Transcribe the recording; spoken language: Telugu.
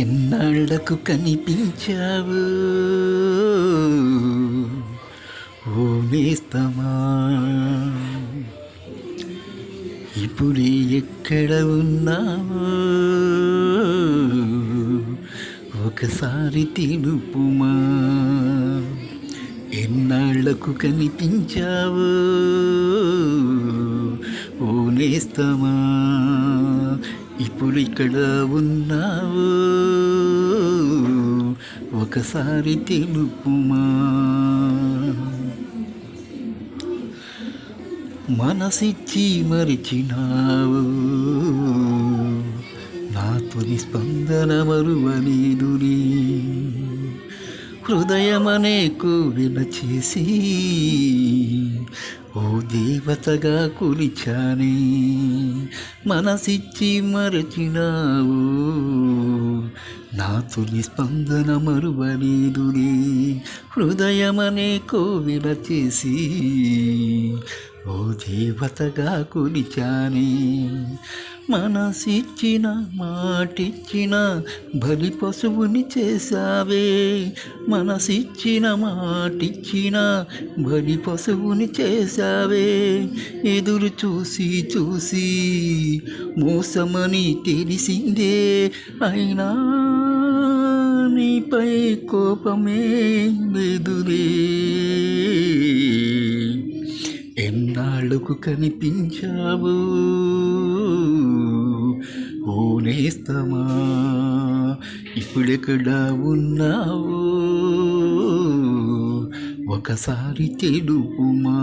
ఎన్నాళ్లకు కనిపించావు ఓ నేస్తమా, ఇప్పుడే ఎక్కడ ఉన్నావు ఒకసారి తెలుపుమా. ఎన్నాళ్లకు కనిపించావు ఓ నేస్తమా, ఇప్పుడు ఇక్కడ ఉన్నావు ఒకసారి తెలుపుమా. మనసిచ్చి మరిచినావు నా తొలి స్పందన మరువలేదుని, హృదయమనే కోవెల చేసి ఓ దేవతగా కొలిచానే. మనసిచ్చి మరచినావు నా తొలి స్పందన మరువలేదులే, హృదయమనే కోవెల చేసి ఓ దేవతగా కొలిచానే. మనసిచ్చిన మాటిచ్చిన బలి పశువుని చేశావే, మనసిచ్చిన మాటిచ్చిన బలి పశువుని చేశావే. ఎదురు చూసి చూసి మోసమని తెలిసిందే, అయినా నీపై కోపమే లేదులే. ఎన్నాళ్ళకు కనిపించావు ఓ నేస్తమా, ఇప్పుడెక్కడ ఉన్నావు ఒకసారి తెలుపుమా.